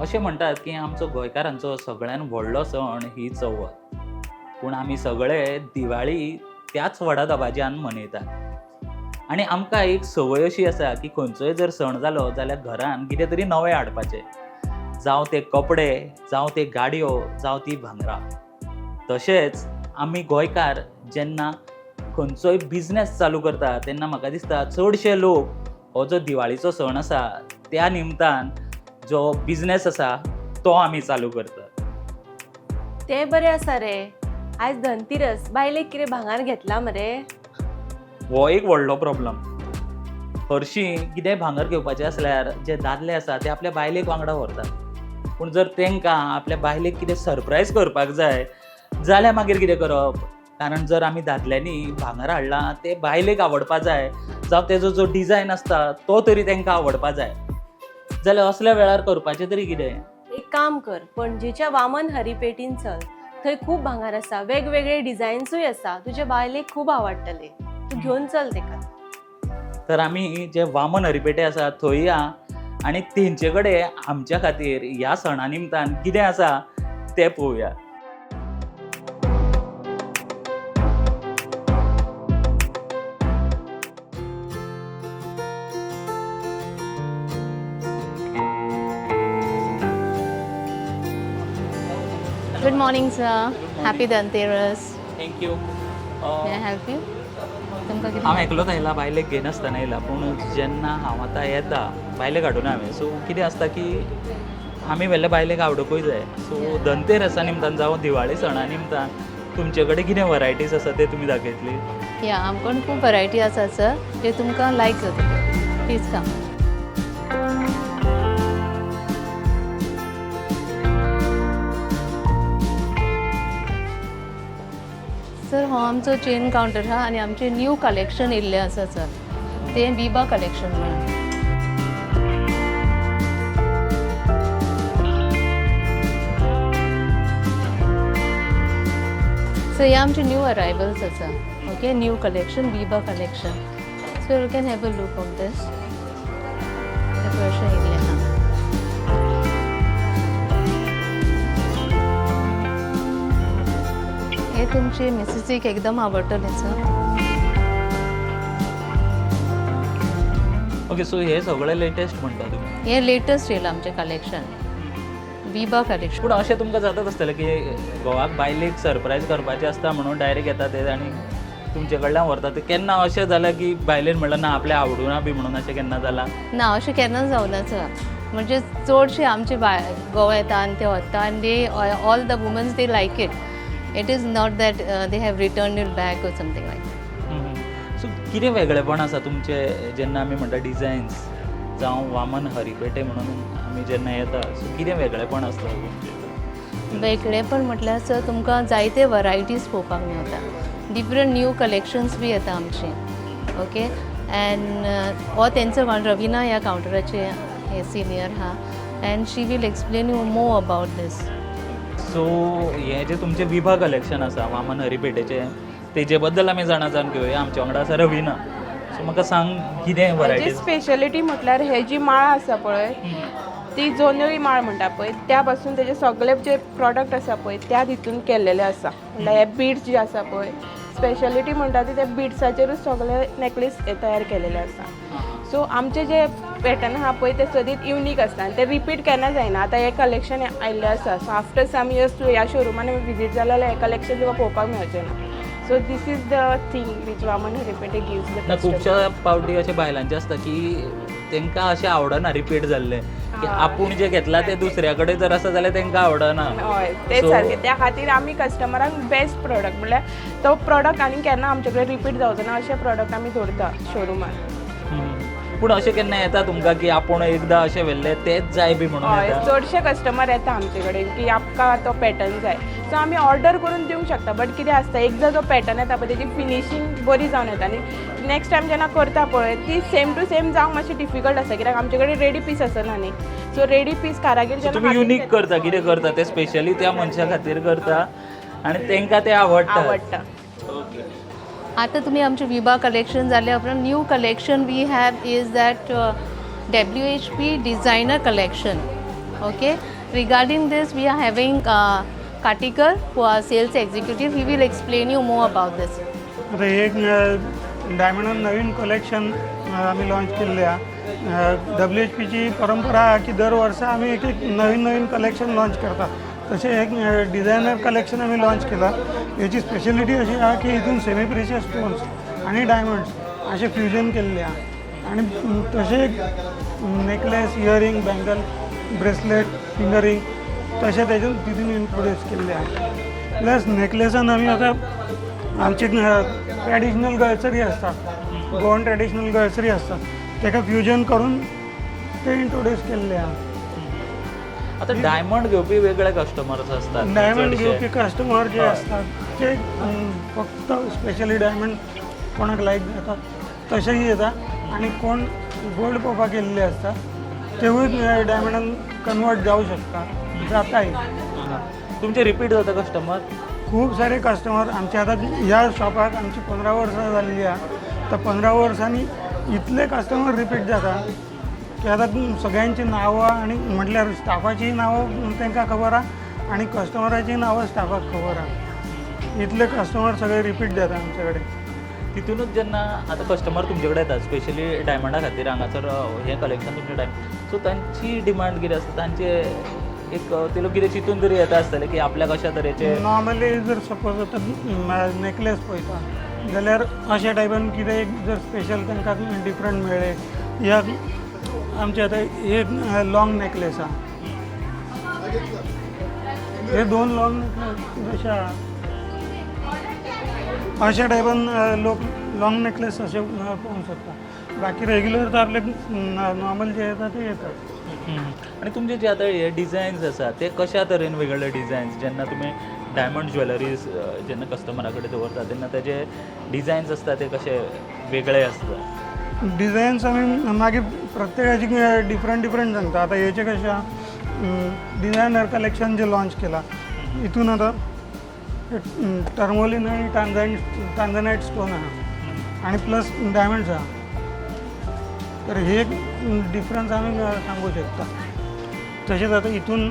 अशें म्हणटात की आमचो गोंयकारांचो सगळ्यान व्हडलो सण ही चवथ. पूण आमी सगळे दिवाळी त्याच व्हडा दबाज्यान मनयतात. आनी आमकां एक संवय अशी आसा की खंयचोय जर सण जालो जाल्यार घरान कितें तरी नवें हाडपाचें. जावं ते कपडे, जावं ते गाडयो, जावं ती भांगरां. तशेंच आमी गोंयकार जेन्ना खंयचोय बिझनेस चालू करता तेन्ना म्हाका दिसता चडशे लोक हो जो दिवाळीचो सण आसा त्या निमतान जो बिझनेस आसा तो आमी चालू करतात. ते बरें आसा रे. आज धनतिरस बायलेक कितें भांगार घेतला मरे? हो एक व्हडलो प्रॉब्लम. हरशीं कितेंय भांगर घेवपाचें आसल्यार जे दादले आसा ते आपल्या बायलेक वांगडा व्हरतात. पूण जर तेंकां आपल्या बायलेक कितें सरप्रायज करपाक जाय जाल्यार मागीर कितें करप? कारण जर आमी दादल्यांनी भांगर हाडलां तें बायलेक आवडपा जाय, जावं तेजो जो डिझायन आसता तो तरी तेंकां आवडपा जाय. जाल्यार असल्या वेळार करपाचें तरी कितें? एक काम कर, पणजेच्या वामन हरिपेटीन चल. थंय खूब भांगार आसा, वेगवेगळे डिझायन्सूय आसा. तुजे बायलेक खूब आवडटले. तूं घेवन चल तेका. तर आमी जे वामन हरिपेटे आसा थंय या आनी तेंचे कडेन आमच्या खातीर ह्या सणा निमतान कितें आसा तें पळोवया. Good morning, sir. Happy Dhanteras. Thank you. May I help you? तुमकां कितें? हांव एकलोच आयला, बायलेक घेनासतना येयला. पूण जेन्ना हांव आतां येता बायलेक हाडून हांवें, सो कितें आसता की आमी व्हेल्ले बायलेक आवडूंकूय जाय. सो धनतेरसा निमतान जावं दिवाळी सणा निमतान तुमचे कडेन कितें वरायटीज आसा ते तुमी दाखयतली? या आमकां खूब वरायटी आसा सर, जे तुमकां लायक जातले. Please come. सर हो आमचो चेन कावंटर आहा आनी आमचे न्यू कलेक्शन येयल्लें आसा सर. तें विबा कलेक्शन म्हणून. सो हे आमचे न्यू अरायवल्स आसा. Okay, new collection Viba collection. So you can have a look of this. वर्षन येयल्लें आहा. हे तुमचे मिसेसीक एकदम आवडटलें सर. ओके, सो हे सगळे लेटेस्ट म्हणटा तुमी. हे लेटस्ट येयलां आमचें कलेक्शन, विबा कलेक्शन. पूण अशें तुमकां जातात आसतलें की घोवाक बायलेक सरप्रायज करपाचें आसता म्हणून डायरेक्ट येता ते आनी तुमचे कडल्यान व्हरता ते. केन्ना अशें जालां की बायलेन म्हणलें ना आपल्या आवडुना बी म्हणून अशें केन्ना जालां? ना, अशें केन्ना जावना सर. म्हणजे चडशे आमचे घोव येता आनी ते व्हरता आनी they all the womens they like it. It is not that they have return it back or something like that. So कितें वेगळेपण आसा तुमचे जेन्ना आमी म्हणटा डिझायन्स जावं वामन हरिपेटे म्हणून आमी जेन्ना येता, सो कितें वेगळेपण आसता तुमचें? वेगळेपण म्हटल्यार सर तुमकां जायते वरायटीज पळोवपाक मेळटा. डिफरंट न्यू कलेक्शन्स बी येता आमचे. ओके, एंड हो तेंचो रविना ह्या कावंटराचे हे सिनियर आहा and she will explain you more about this. So हें जें तुमचें विभा कलेक्शन आसा वामन हरिपेटेचें, तेजे बद्दल आमी जाणा घेवया. आमचे वांगडा आसा रविना. सो म्हाका सांग कितें हेची वरायटीज? स्पेशलिटी म्हटल्यार हे जी माळ आसा पळय ती जोनरी माळ म्हणटा पळय त्या पासून तेजे सगळे जे प्रॉडक्ट आसा पळय त्या हितून केल्लेले आसा. म्हणल्यार हे बिड्स जे आसा पळय स्पेशलिटी म्हणटा ती त्या बिड्साचेरूच सगळे नेकलेस तयार केलेले आसा. सो आमचे जे पॅटर्न आहा पळय ते सदीत युनीक आसता आनी ते रिपीट केन्ना जायना. आतां हे कलेक्शन आयिल्लें आसा, सो आफ्टर सम इयर्स तूं ह्या शोरुमान विजीट जालें जाल्यार हे कलेक्शन तुका पळोवपाक मेळचें ना. So this is the thing which Vaman Haripethe gives the ना, खुबश्या पावटी अशें बायलांचें आसता की तेंकां अशें आवडना रिपीट जाल्लें, की आपूण जें घेतलां तें दुसऱ्या कडेन जर आसा जाल्यार तेंकां आवडना. हय तेच सारकें. त्या खातीर आमी कस्टमराक बेस्ट प्रोडक्ट म्हणल्यार तो प्रोडक्ट आनी केन्ना आमचे कडेन रिपीट जावचो ना अशे प्रोडक्ट आमी दवरता शोरुमान. पूण अशें केन्ना येता तुमकां की आपूण एकदां अशें व्हेल्लें तेंच जाय बी म्हणून हय, येता? चडशे कस्टमर येता आमचे कडेन की आमकां तो पॅटर्न जाय. सो आमी ऑर्डर करून दिवंक शकता. बट कितें आसता एकदां जो पॅटर्न येता पळय तेजी फिनिशींग बरी जावन येता आनी नेक्स्ट टायम जेन्ना करता पळय ती सेम टू सेम जावंक मातशी डिफिकल्ट आसा कित्याक आमचे कडेन रेडी पीस आसना न्ही. सो रेडी पीस कारागीर जेन्ना तुमी युनीक करता, कितें करता ते स्पेशली त्या मनशा खातीर करता आनी तेंकां तें आवडटा. ओके. आता तुम्ही आमचे विबा कलेक्शन जाल्या उपरांत new collection we have is that WHP designer collection. Okay. Regarding this, we are having Katikar, who are sales executive. He will explain you more about this. आता एक डायमंड नवीन कलेक्शन आम्ही launch केलेले आहे. WHPची परंपरा आहे की दरवर्षी आम्ही एक एक नवीन कलेक्शन लॉन्च करतात. तसे एक डिझायनर कलेक्शन आम्ही लॉन्च केला. याची स्पेशालिटी अशी आहे की इथून सेमी प्रेशियस स्टोन्स आणि डायमंड्स असे फ्युजन केलेले आहे. आणि तसे necklace, earring, bangle, bracelet, fingering तसे त्याच्यात तिथून इंट्रोड्यूस केलेले आहे. प्लस नेकलेसन आम्ही आता आमचे ट्रॅडिशनल गळसरी असतात, गोवन ट्रॅडिशनल गळसरी असतात, त्याला फ्युजन करून ते इंट्रोड्यूस केलेले आहे. आता डायमंड घेवपी वेगळे कस्टमर्स असतात. डायमंड चडशे. घेवपी कस्टमर जे असतात ते फक्त स्पेशली डायमंड कोणाक लायक जातात तसेही येतात. आणि कोण गोल्ड पोपा केलेले असतात तेवढी डायमंडान कन्वर्ट जाऊ शकतात, जाताय. तुमचे रिपीट जाता कस्टमर? खूप सारे कस्टमर आमच्या आता या शॉपात आमची 15 वर्सां झालेली आहे. तर 15 वर्सांनी इथले कस्टमर रिपीट जातात की आता सगळ्यांची नावं आणि म्हटल्यार स्टाफाची नावं तांकां खबर आहे आणि कस्टमराची नावं स्टाफाक खबर आहे. इथले कस्टमर सगळे रिपीट जातात आमच्याकडे. तिथूनच जेन्ना आता कस्टमर तुमचे कडेन येतात स्पेशली डायमंडा खातीर हांगासर हें कलेक्शन तुमचें डायमंड, सो तांची डिमांड कितें आसता? तांचे एक ते लोक कितें चिंतून तरी येता आसतले की आपल्याक अशा तरेचे नॉर्मली जर सपोज आतां नेकलेस पळयता जाल्यार अशा टायपान कितें एक जर स्पेशल तांकां डिफरंट मेळ्ळे. या आमचे आतां एक लॉंग नेकलेस आहा, हे 2 लॉंग नेकलेस जशे आहा अशा टायपान लोक लॉंग नेकलेस असे पळोवंक शकता. बाकी रेग्युलर तर आपले नॉर्मल जे येतात ते येतात. आणि तुमचे जे आता हे डिझायन्स आसा ते कशा तरेन वेगळे डिझायन्स जेन्ना तुमी डायमंड ज्वेलरीज जेन्ना कस्टमरा कडेन दवरता तेन्ना तेजे डिझायन्स आसता ते कशे वेगळे आसता? डिझायन्स आमी मागीर प्रत्येकाची डिफरंट सांगता. आता हेचे कशे आहा डिझायनर कलेक्शन जे लॉन्च केला हितून आता टर्मोलिन आणि टांझानाईट स्टोन आहा आणि प्लस डायमंड्स आहा. तर हे एक डिफरन्स आम्ही सांगू शकता. तसेच आता इथून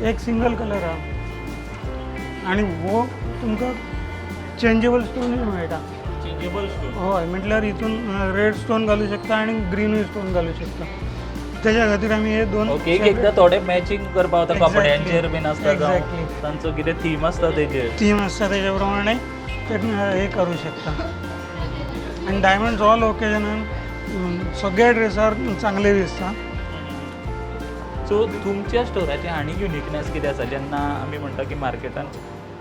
एक सिंगल कलर आहा आणि वो तुमकां चेंजेबल स्टोनूय मेळटा. Changeable stone? हय, म्हटल्यार हितून रेड स्टोन घालूं शकता आणि ग्रीनूय स्टोन घालूं शकता. तेज्या खातीर आमी हे 2 ओके. एकदां थोडे मॅचिंग करपा वता Exactly. कपड्यांचेर बीन आसता जावं Exactly. तांचो कितें थीम आसता तेजेर. थीम आसता तेज्या प्रमाणे ते हे करूं शकता. आणि डायमंड्स ऑल ओकेजनान सगळ्या ड्रेसार चांगले दिसता. सो तुमच्या स्टोराचे आनी युनिकनेस कितें आसा? जेन्ना आमी म्हणटा की मार्केटान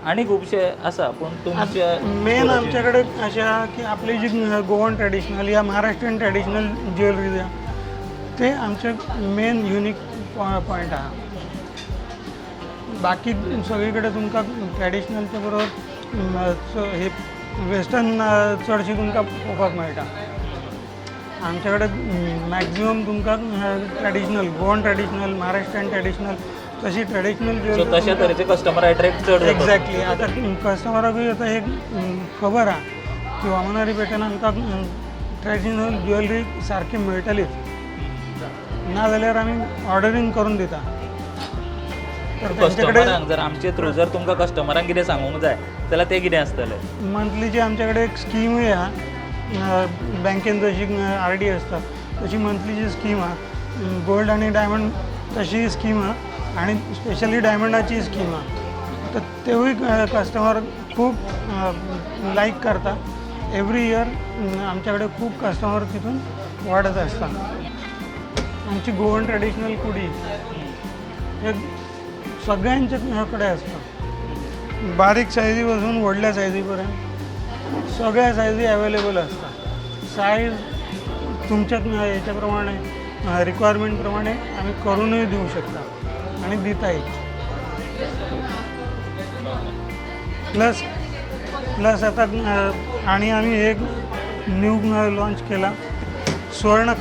आनी खुबशे आसा पूण तुमच्या मेन आमच्याकडे अशें आहा की आपली जी गोवन ट्रॅडिशनल या महाराष्ट्रीयन ट्रॅडिशनल ज्वेलरी आहा ते आमचे मेन युनीक पॉयंट आहा. बाकी सगळीकडे तुमकां ट्रॅडिशनलच्या बरोबर हे वेस्टर्न चडशी तुमकां पळोवपाक मेळटा. आमच्याकडे मॅक्झिमम तुमकां traditional Goan traditional Maharashtrian traditional तशी ट्रॅडिशनल सो तशा तरेचे कस्टमर अट्रॅक्ट चड जातात. एक्झॅक्टली. आता कस्टमराकूय आता हे खबर आहा की वामनारी पेठेन आमकां ट्रॅडिशनल ज्वेलरी सारकी मेळटलीच, नाजाल्यार आमी ऑर्डरींग करून दिता. तर त्यांच्याकडे कस्टमरांक जर आमचे थ्रू जर तुमकां कस्टमरांक कितें सांगूंक जाय जाल्यार ते कितें आसतलें? मंथलीची आमच्याकडे एक स्कीमूय आहा. बँकेन जशी RD असता तशी मंथलीची स्कीम आहा. गोल्ड आणि डायमंड तशी स्कीम आहा आणि स्पेशली डायमंडाची स्कीम आहा. तर तेवूय कस्टमर खूप लायक करता. एवरी इयर आमच्याकडे खूप कस्टमर तिथून वाढत असतात. आमची गोवन ट्रॅडिशनल कुडी हे सगळ्यांच्याकडे असतं. बारीक सायझीपासून व्हडल्या सायझीपर्यंत सगळ्या सायझी अवेलेबल असतात. साईज तुमच्या याच्याप्रमाणे रिक्वायरमेंट प्रमाणे आम्ही करूनही देऊ शकता आणि देताही. प्लस आता आणि आम्ही एक न्यू लॉन्च केला स्वर्णक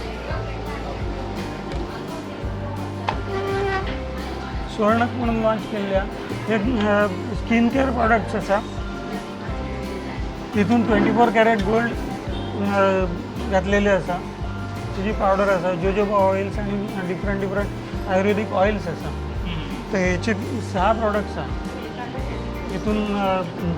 म्हणून लॉन्च केलेल्या एक स्किन केअर प्रॉडक्ट्स आसा. तिथून 24 कॅरेट गोल्ड घातलेले आसा. तेजी पावडर आसा, जोजोबा ऑइल्स आणि डिफरंट आयुर्वेदीक ऑइल्स आसा. तर हेचे 6 प्रॉडक्ट्स आसा. हितून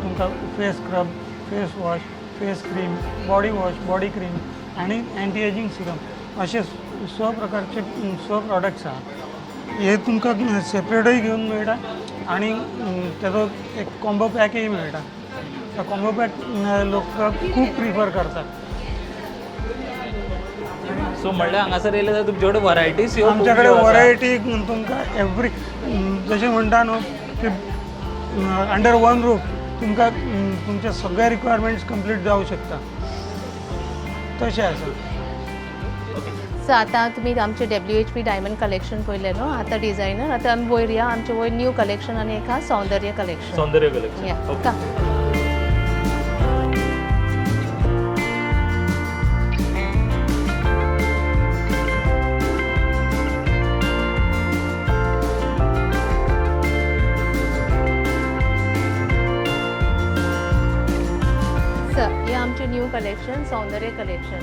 तुमकां face scrub, face wash, face cream, body wash, body cream आणि एंटी एजिंग सिरम असे 6 प्रकारचे 6 प्रॉडक्ट्स आहा. हे तुमकां सेपरेटूय घेवन मेळटा आणि तेजो एक कॉम्बो पॅकूय मेळटा. तो कॉम्बो पॅक लोक खूब प्रिफर करतात. सो म्हणल्यार हांगासर येयले जाल्यार तुमचे कडेन वरायटीज आमच्याकडे वरायटी तुमकां एवरी जशें म्हणटा न्हू की अंडर वन रूफ तुमकां तुमचे सगळे रिक्वायरमेंट्स कंप्लीट जावंक शकता तशें आसा. सो आतां तुमी आमचे WHP डायमंड कलेक्शन पळयलें न्हू. आतां डिझायनर आतां आमी वयर या आमचे वयर न्यू कलेक्शन आनी एक आहा सौंदर्य कलेक्शन. सौंदर्य कलेक्शन. या ओके. हे आमचे न्यू कलेक्शन सौंदर्य कलेक्शन.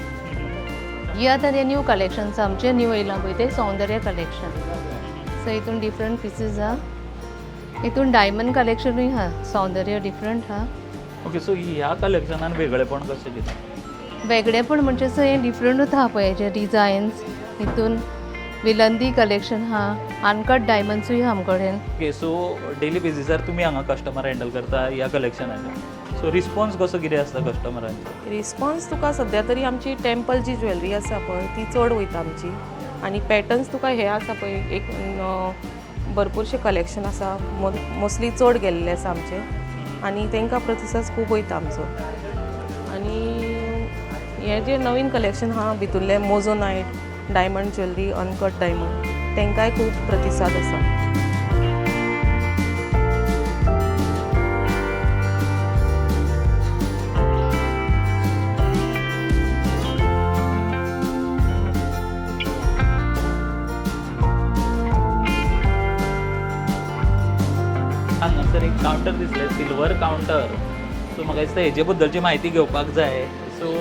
हे आतां ते न्यू कलेक्शन्स आमचे न्यू येयला पळय ते सौंदर्य कलेक्शन. सो हितून डिफरंट पीसीस आहा. हितून डायमंड कलेक्शनूय आहा सौंदर्य डिफरंट आहा. ओके. सो ह्या कलेक्शनान वेगळेपण कशें दिता? वेगळेपण म्हणजे सो हे डिफरंटूच आहा पळय हेचे डिझायन्स. हितून विलंदी कलेक्शन आहा, अनकट डायमंड्सूय आहा आमचे कडेन. ओके. सो डेली बेसिसार तुमी हांगा कस्टमर हँडल करता ह्या कलेक्शनाचे. सो रिस्पॉन्स कसो कितें आसता कस्टमरांचो? रिस्पॉन्स तुका सद्या तरी आमची टेम्पल जी ज्वेलरी आसा पळय ती चड वयता आमची. आनी पॅटर्न्स तुका हे आसा पळय एक भरपूरशे कलेक्शन आसा मोस्टली चड गेल्ले आसा आमचे आनी तांकां प्रतिसाद खूब वयता आमचो. आनी हे जे नवीन कलेक्शन आहा भितुरले मोझोनायट डायमंड ज्वेलरी अनकट डायमंड तांकांय खूब प्रतिसाद आसा. हांगासर एक कावंटर दिसलें सिल्वर कावंटर. सो म्हाका दिसता हेजे बद्दलची म्हायती घेवपाक जाय. सो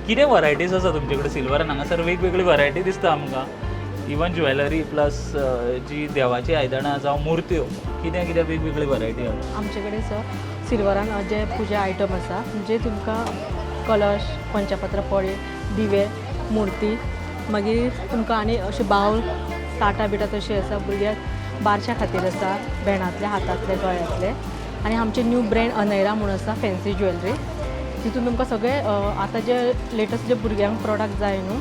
कितें वरायटीज आसा तुमचे कडेन सिल्वरान? हांगासर वेगवेगळी वरायटी दिसता आमकां. इवन ज्वेलरी प्लस जी देवाची आयदनां जावं मुर्त्यो कितें कितें वेगवेगळी वरायटी आसा? आमचे कडेन सर सिल्वरान जे पुजा आयटम आसा म्हणजे तुमकां कलश, पंचपत्र पळय, दिवे, मुर्ती, मागीर तुमकां आनी अशे बावल, ताटां बिटां तशी आसा. भुरग्याक बारच्या खातीर आसा, भेणांतले, हातांतले, गळ्यांतले. आनी आमचे न्यू ब्रँड अनैरा म्हणून आसा फॅन्सी ज्वेलरी. तितून तुमकां सगळे आतां जे लेटस्ट जे भुरग्यांक प्रॉडक्ट जाय न्हू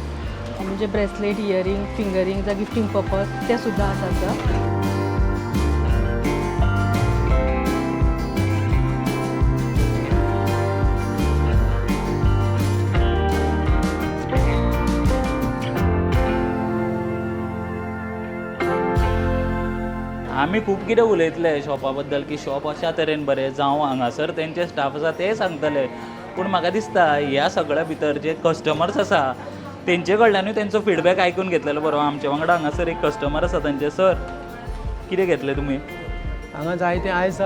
म्हणजे ब्रेसलेट, इयरींग, फिंगरींग जावं गिफ्टींग पर्पज ते सुद्दां आसा सर. आमी खूब कितें उलयतले शॉपा बद्दल की शॉप अशा तरेन बरें जावं हांगासर तेंचे स्टाफ आसा ते सांगतले. पूण म्हाका दिसता ह्या सगळ्या भितर जे कस्टमर्स आसा तेंचे कडल्यानूय तेंचो फीडबॅक आयकून घेतलेलो बरो. आमचे वांगडा हांगासर एक कस्टमर आसा तांचे. सर कितें घेतले तुमी? हांगा जायते आयज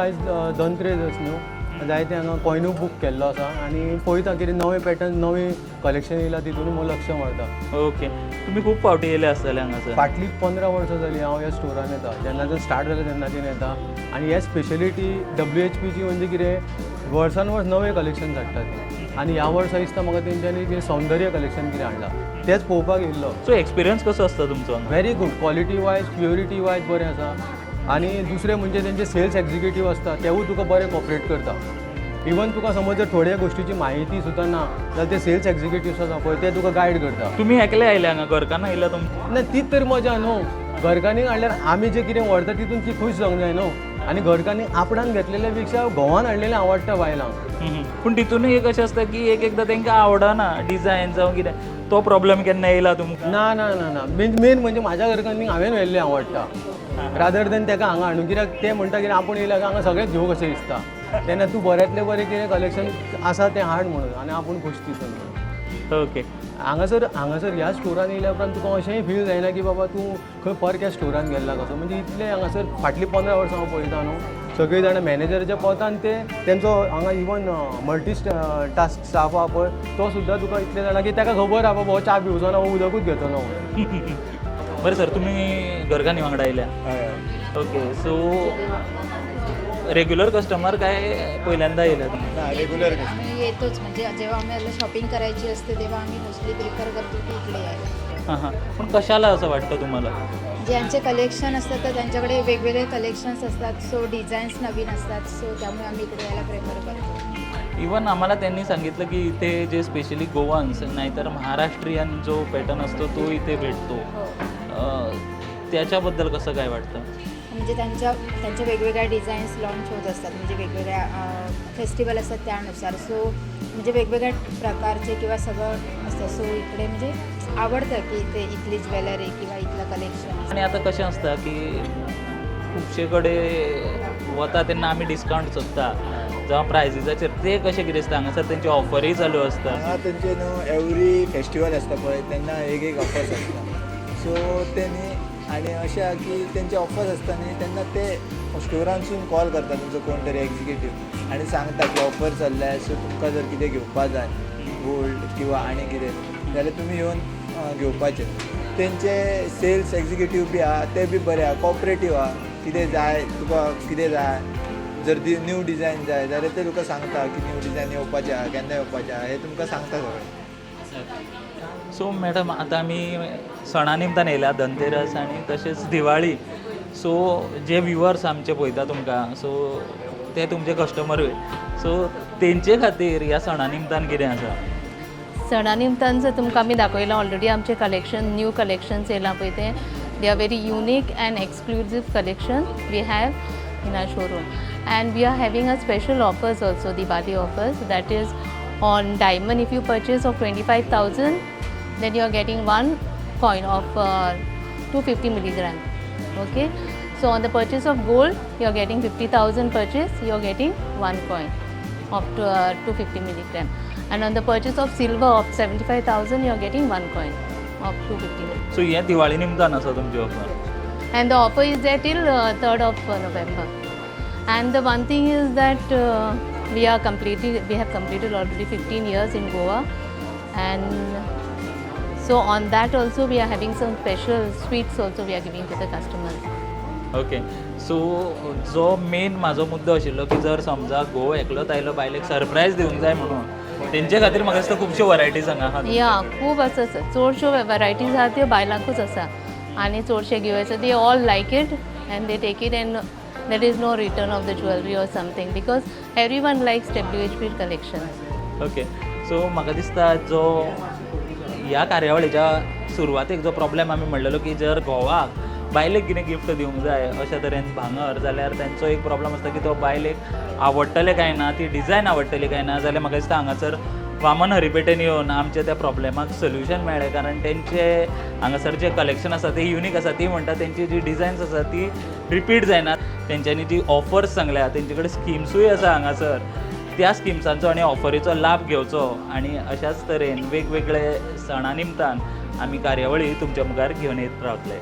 धनतेरस न्हू जायते हांगा कॉयनू बूक केल्लो आसा आनी पळयता कितें नवे पॅटर्न नवे कलेक्शन येयला तितून लक्ष मारता. ओके. तुमी खूब फावटी येयले आसतले हांगासर? फाटलीं 15 वर्सां जालीं हांव ह्या स्टोरान येता. जेन्नाच्यान स्टार्ट जालें तेन्नाच्यान येता आनी हे स्पेशलिटी WHPची म्हणजे कितें वर्सान वर्स नवे कलेक्शन धाडटा ती. आनी ह्या वर्सा दिसता म्हाका तेंच्यांनी कितें सौंदर्य कलेक्शन कितें हाडलां तेच पळोवपाक येयल्लो. सो एक्सपिरियन्स कसो आसता तुमचो? Very good. Quality wise purity wise बरें आसा. आनी दुसरें म्हणजे तेंचे सेल्स एक्झिक्युटीव आसता तेवूय तुका बरें कॉपरेट करता. इवन तुका समज जर थोड्या गोष्टीची म्हायती सुद्दां ना जाल्यार ते सेल्स एक्झिक्युटीव्स आसा पळय ते तुका गायड करता. तुमी एकले आयले हांगा? घरकान्न आयला तुमचे? ना तीच तरी मजा न्हू. घरकान्नी हाडल्यार आमी जें कितें व्हरता तितून ती खूश जावंक जाय न्हू. आनी घरकान्नी आपणान घेतलेल्या पेक्षा घोवान हाडलेलें आवडटा बायलांक. पूण तितूनय एक अशें आसता की एकदां तांकां आवडना डिझायन जावं कितें. तो प्रॉब्लेम केन्ना येयला तुमकां? ना ना ना ना मेन म्हणजे म्हाज्या घरकान्नीक हांवें व्हेल्लें आवडटा रादर दॅन ताका हांगा हाडून. कित्याक ते म्हणटा कितें आपूण येयला हांगा सगळेंच घेवं कशें दिसता. तेन्ना तूं बऱ्यांतलें बरें कितें कलेक्शन आसा तें हाड म्हणून आनी आपूण खूश तितून. ओके. हांगासर ह्या स्टोरान येयल्या उपरांत तुका अशेंय फील जायना की बाबा तूं खंय परक्या स्टोरान गेल्ला कसो. म्हणजे इतले हांगासर फाटलीं 15 वर्सां हांव पळयता न्हू सगळीं जाणां मॅनेजराच्या पोतान तेंचो हांगा इवन मल्टी टास्क स्टाफ आहा पळय तो सुद्दां तुका इतले जाणां की ताका खबर आहा बाबा हो च्या पिवचो ना हो उदकूच घेतलो. बरं सर, तुम्ही घरकान्नी वांगडा आयल्या? ओके, सो रेग्युलर कस्टमर काय पहिल्यांदा येयला तुम्ही? रेग्युलर आम्ही येतोच, म्हणजे जेव्हा आम्हाला शॉपिंग करायची असते तेव्हा आम्ही मोस्टली प्रिफर करतो की इकडे यायला. हां हां, पण कशाला असं वाटतं तुम्हाला? ज्यांचे कलेक्शन असतात तर त्यांच्याकडे वेगवेगळे कलेक्शन्स असतात, सो डिझाईन्स नवीन असतात, सो त्यामुळे आम्ही इकडे यायला प्रेफर करतो. इवन आम्हाला त्यांनी सांगितलं की इथे जे स्पेशली गोवान्स नाहीतर महाराष्ट्रीयन जो पॅटर्न असतो तो इथे भेटतो. त्याच्याबद्दल कसं काय वाटतं? म्हणजे त्यांच्या वेगवेगळ्या डिझाईन्स लॉन्च होत असतात, म्हणजे वेगवेगळ्या फेस्टिवल असतात त्यानुसार, सो म्हणजे वेगवेगळ्या प्रकारचे किंवा सगळं असतं, सो इकडे म्हणजे आवडतं की इथे इथली ज्वेलरी किंवा इथलं कलेक्शन. आणि आता कशें आसता की खुबशे कडेन वता तेन्ना आमी डिस्कावंट सोदता जावं प्रायझीसाचेर, ते कशें कितें आसता? हांगासर तेंचे ऑफरूय चालू आसता. हांगा तेंचे न्हू एवरी फेस्टिवल आसता पळय तेन्ना एक ऑफर्स आसता, सो ते न्ही आनी अशें आहा की तेंचे ऑफर्स आसता न्ही तेन्ना ते स्टोरांसून कॉल करता तुमचो कोण तरी एग्जिक्युटीव आनी सांगता की ऑफर चल्ल्या, सो तुमकां जर कितें घेवपा जाय गोल्ड किंवा आनी कितें जाल्यार तुमी येवन घेवपाचें. तेंचे सेल्स एग्जिक्युटीव बी आहा ते बी बरे आहा, कॉपरेटीव आहा. कितें जाय तुका कितें जाय, जर न्यू डिझायन जाय जाल्यार ते तुका सांगता की न्यू डिझायन येवपाचें आहा, केन्ना येवपाचें आहा, हें तुमकां सांगता सगळें. सो मॅडम, आता आमी सणा निमतान येयला, धनतेरस आनी तशेंच दिवाळी. सो जे व्ह्युअर्स आमचे पळयता तुमकां, सो ते तुमचे कस्टमरूय, सो तेंचे खातीर ह्या सणा निमतान कितें आसा? सणा निमतान जर तुमकां आमी दाखयलां ऑलरेडी आमचे कलेक्शन, न्यू कलेक्शन्स येयलां पळय ते, they are very unique and exclusive collection we have in our showroom, and we are having a special offers also, Diwali offers, that is on diamond. If you purchase of 25,000, then you are getting one coin of 250 milligram. Okay, so on the purchase of gold, you are getting 50,000 purchase, you are getting one coin of 250 milligram, and on the purchase of silver of 75,000, you are getting one coin of 250 milligram. So हें दिवाळी निमतान आसा तुमची offer? And the offer is there till 3rd of November. And the one thing is that we have completed already 15 years in Goa, and so on that also we are having some special sweets also we are giving to the customers. Okay, so जो main म्हाजो मुद्दो आशिल्लो की जर समजा घोव एकलोच आयलो, बायलेक सरप्रायज दिवंक जाय म्हणून, तेंचे खातीर म्हाका दिसता खुबश्यो वरायटीज हांगा आहा. या खूब आसा, चडश्यो वरायटीज आहा त्यो बायलांकूच आसा, आनी चडशे givers they all like it and they take it, and there is no return of the jewelry or something because everyone likes WHP collections. Okay, so म्हाका दिसता जो ह्या कार्यावळीच्या सुरवातेक जो प्रॉब्लेम आमी म्हणलेलो की जर घोवाक बायलेक कितें गिफ्ट दिवंक जाय अशा तरेन भांगर, जाल्यार तेंचो एक प्रॉब्लेम आसता की तो बायलेक आवडटलें काय ना, ती डिझायन आवडटली काय ना, जाल्यार म्हाका दिसता हांगासर वामन हरिपेटेन येवन आमच्या त्या प्रॉब्लेमाक सोल्युशन मेळ्ळें, कारण तेंचे हांगासर जे कलेक्शन आसा ते युनीक आसा. ती म्हणटा तेंची जी डिझायन्स आसा ती रिपीट जायनात. तेंच्यांनी जी ऑफर्स सांगल्या, तेंचे कडेन स्किम्सूय आसा हांगासर, त्या स्किम्सांचो आनी ऑफरीचो लाभ घेवचो, आनी अशाच तरेन वेगवेगळे सणा निमतान आमी कार्यावळी तुमच्या मुखार घेवन येत रावतले.